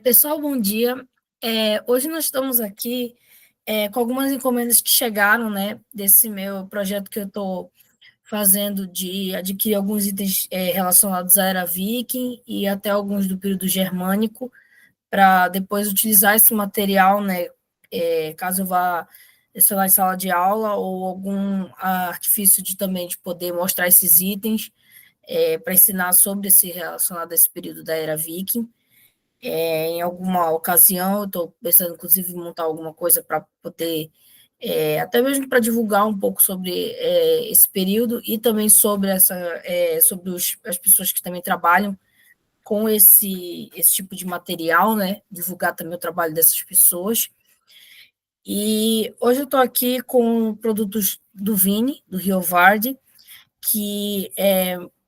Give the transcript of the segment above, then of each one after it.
Pessoal, bom dia. Hoje nós estamos aqui com algumas encomendas que chegaram, né, desse meu projeto que eu estou fazendo de adquirir alguns itens relacionados à era Viking e até alguns do período germânico, para depois utilizar esse material, né, caso eu vá, sei lá, em sala de aula ou algum artifício também de poder mostrar esses itens para ensinar sobre esse relacionado a esse período da era Viking. Em alguma ocasião, eu estou pensando, inclusive, em montar alguma coisa para poder, até mesmo para divulgar um pouco sobre esse período e também sobre as pessoas que também trabalham com esse tipo de material, né? Divulgar também o trabalho dessas pessoas. E hoje eu estou aqui com produtos do Vini, do Rio Vardi, que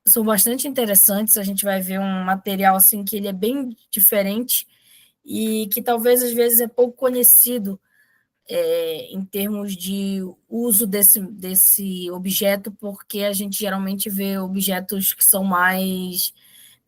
são bastante interessantes. A gente vai ver um material assim que ele é bem diferente e que talvez às vezes é pouco conhecido em termos de uso desse objeto, porque a gente geralmente vê objetos que são mais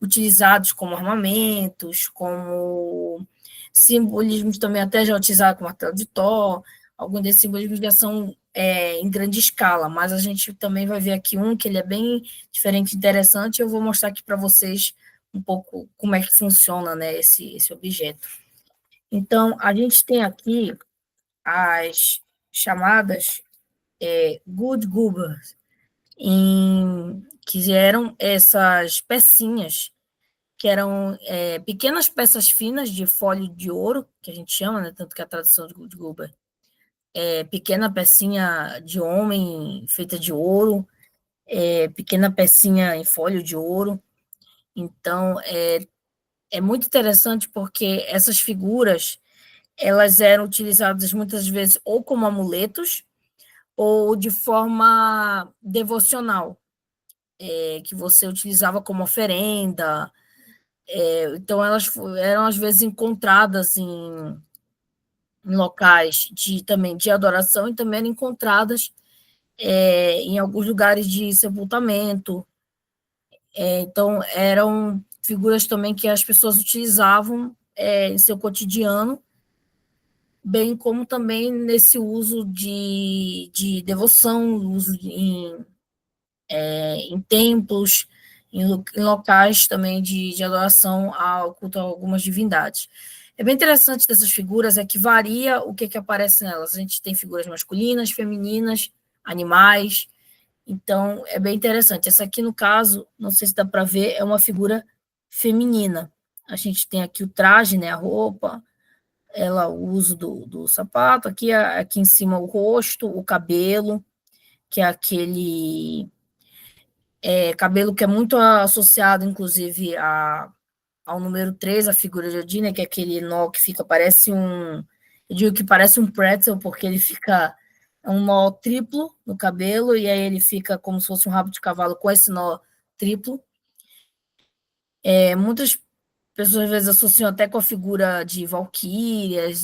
utilizados como armamentos, como simbolismos também até já utilizados com martelo de Thor, alguns desses simbolismos já são em grande escala, mas a gente também vai ver aqui um que ele é bem diferente e interessante, e eu vou mostrar aqui para vocês um pouco como é que funciona, né, esse objeto. Então, a gente tem aqui as chamadas good goobers, que eram essas pecinhas, que eram pequenas peças finas de folha de ouro, que a gente chama, né, tanto que a tradução de good goober pequena pecinha de homem feita de ouro, pequena pecinha em folha de ouro. Então, é muito interessante porque essas figuras elas eram utilizadas muitas vezes ou como amuletos ou de forma devocional, que você utilizava como oferenda. Então, elas eram às vezes encontradas em locais também de adoração e também eram encontradas em alguns lugares de sepultamento. Então, eram figuras também que as pessoas utilizavam em seu cotidiano, bem como também nesse uso de devoção, uso em templos, em locais também de adoração ao culto a algumas divindades. É bem interessante dessas figuras é que varia o que aparece nelas. A gente tem figuras masculinas, femininas, animais, então é bem interessante. Essa aqui, no caso, não sei se dá para ver, é uma figura feminina. A gente tem aqui o traje, né, a roupa, o uso do sapato, aqui em cima o rosto, o cabelo, que é aquele cabelo que é muito associado, inclusive, ao número 3, a figura de Odin, né, que é aquele nó que fica, parece eu digo que parece um pretzel, porque ele fica, um nó triplo no cabelo, e aí ele fica como se fosse um rabo de cavalo com esse nó triplo. Muitas pessoas às vezes associam até com a figura de valquírias,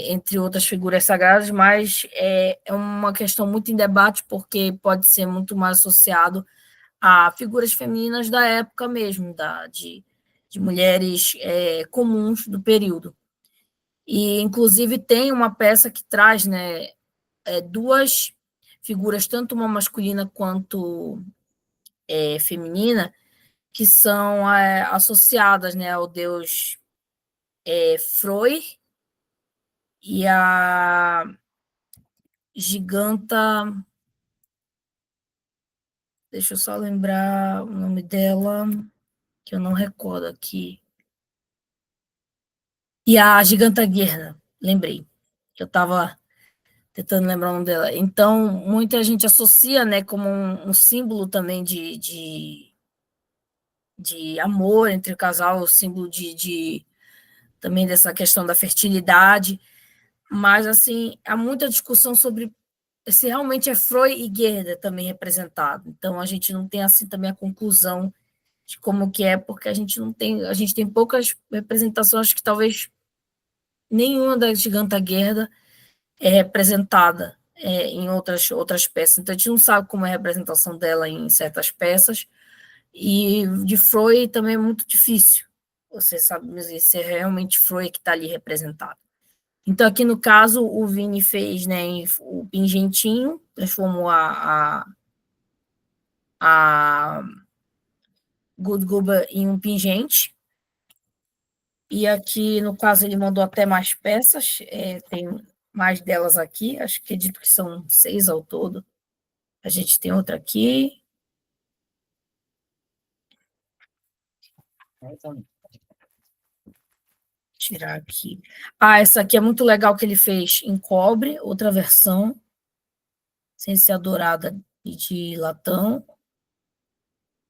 entre outras figuras sagradas, mas é uma questão muito em debate, porque pode ser muito mais associado a figuras femininas da época mesmo, de mulheres comuns do período. E, inclusive, tem uma peça que traz, né, duas figuras, tanto uma masculina quanto feminina, que são associadas, né, ao deus Froi e a giganta. Deixa eu só lembrar o nome dela, que eu não recordo aqui. E a giganta Guerra, lembrei. Eu estava tentando lembrar o nome dela. Então, muita gente associa, né, como um símbolo também de amor entre o casal, o símbolo também dessa questão da fertilidade. Mas, assim, há muita discussão sobre se realmente é Freud e Gerda também representado. Então, a gente não tem, assim, também a conclusão de como que é, porque a gente tem poucas representações que talvez nenhuma da giganta Gerda é representada em outras peças. Então, a gente não sabe como é a representação dela em certas peças, e de Freud também é muito difícil. você sabe dizer se realmente foi que está ali representado. Então, aqui no caso, o Vini fez, né, o pingentinho, transformou a Gudguba em um pingente. E aqui, no caso, ele mandou até mais peças, tem mais delas aqui, acho que acredito que são 6 ao todo. A gente tem outra aqui. Tirar aqui. Essa aqui é muito legal que ele fez em cobre, outra versão, sem ser a dourada e de latão.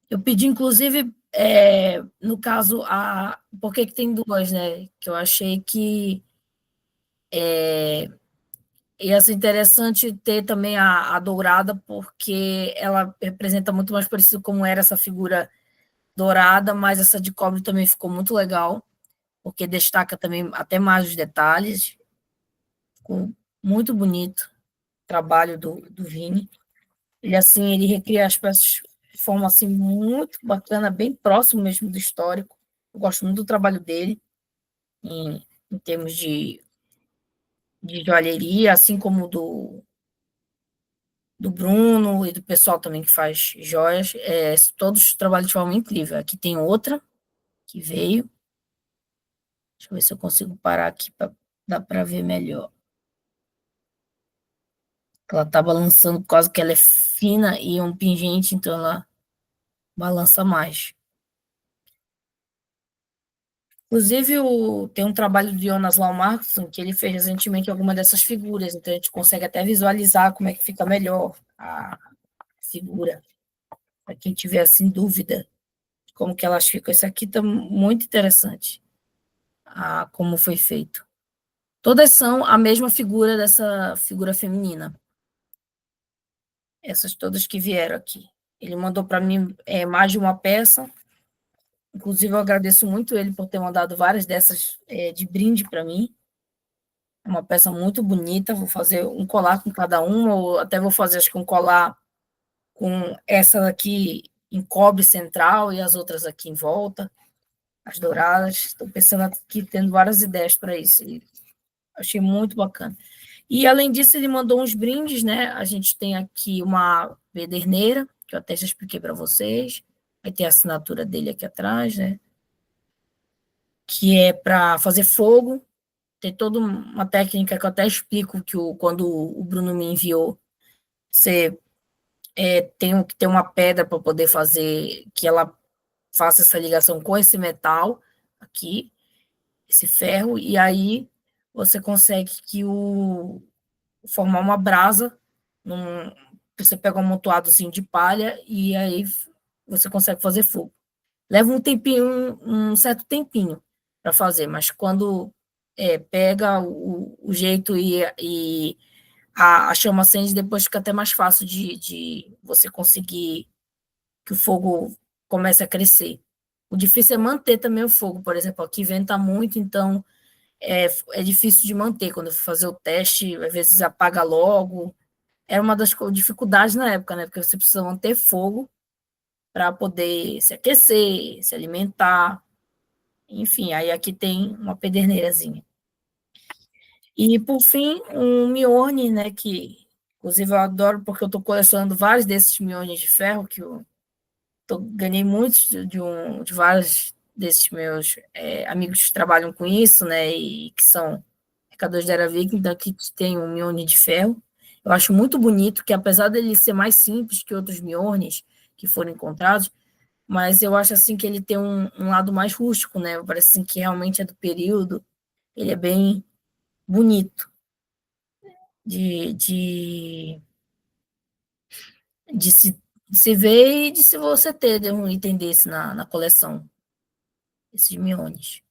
Eu pedi, inclusive, no caso, por que tem duas, né? Que eu achei que ia ser interessante ter também a dourada, porque ela representa muito mais parecido como era essa figura dourada, mas essa de cobre também ficou muito legal, porque destaca também até mais os detalhes. Ficou muito bonito o trabalho do Vini. Ele, assim, ele recria as peças de forma, assim, muito bacana, bem próximo mesmo do histórico. Eu gosto muito do trabalho dele, em termos de joalheria, assim como do Bruno e do pessoal também que faz joias. Todos trabalham de forma incrível. Aqui tem outra que veio. Deixa eu ver se eu consigo parar aqui para dar para ver melhor. Ela está balançando por causa que ela é fina e um pingente, então ela balança mais. Inclusive, tem um trabalho de Jonas Laumarkson que ele fez recentemente alguma dessas figuras, então a gente consegue até visualizar como é que fica melhor a figura, para quem tiver assim dúvida de como que elas ficam. Esse aqui está muito interessante, como foi feito. Todas são a mesma figura dessa figura feminina. Essas todas que vieram aqui. Ele mandou para mim mais de uma peça. Inclusive, eu agradeço muito ele por ter mandado várias dessas de brinde para mim. É uma peça muito bonita. Vou fazer um colar com cada uma, ou até vou fazer, acho que um colar com essa aqui em cobre central e as outras aqui em volta, as douradas. Estou pensando aqui, tendo várias ideias para isso. E achei muito bacana. E, além disso, ele mandou uns brindes, né? A gente tem aqui uma pederneira, que eu até já expliquei para vocês. Vai ter a assinatura dele aqui atrás, né? Que é para fazer fogo. Tem toda uma técnica que eu até explico que quando o Bruno me enviou, você tem que ter uma pedra para poder fazer que ela faça essa ligação com esse metal aqui, esse ferro, e aí você consegue formar uma brasa. Você pega um amontoadozinho de palha e aí você consegue fazer fogo. Leva um tempinho, um certo tempinho para fazer, mas quando pega o jeito e a chama acende, depois fica até mais fácil de você conseguir que o fogo comece a crescer. O difícil é manter também o fogo, por exemplo, aqui venta muito, então é difícil de manter. Quando eu fui fazer o teste, às vezes apaga logo. Era uma das dificuldades na época, né? Porque você precisa manter fogo para poder se aquecer, se alimentar. Enfim, aí aqui tem uma pederneirazinha. E, por fim, um mione, né? Que, inclusive, eu adoro porque eu estou colecionando vários desses miones de ferro, que eu ganhei muitos de vários desses meus amigos que trabalham com isso, né? E que são mercadores da Era Viking, então aqui tem um mione de ferro. Eu acho muito bonito, que apesar dele ser mais simples que outros miones que foram encontrados, mas eu acho assim que ele tem um lado mais rústico, né? Parece assim que realmente é do período. Ele é bem bonito de, de, de se ver e de se você ter um item desse na coleção, esses miones.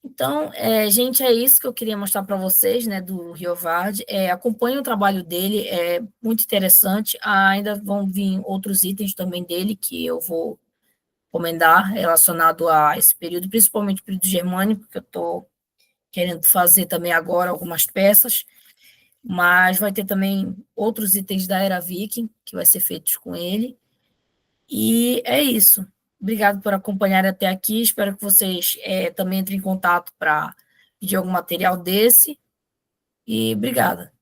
Então, gente, é isso que eu queria mostrar para vocês, né, do Riovard. Acompanhe o trabalho dele, é muito interessante. Ainda vão vir outros itens também dele que eu vou recomendar relacionado a esse período, principalmente o período germânico, que eu estou querendo fazer também agora algumas peças, mas vai ter também outros itens da Era Viking que vai ser feitos com ele. E é isso. Obrigado por acompanhar até aqui. Espero que vocês também entrem em contato para pedir algum material desse. E obrigada.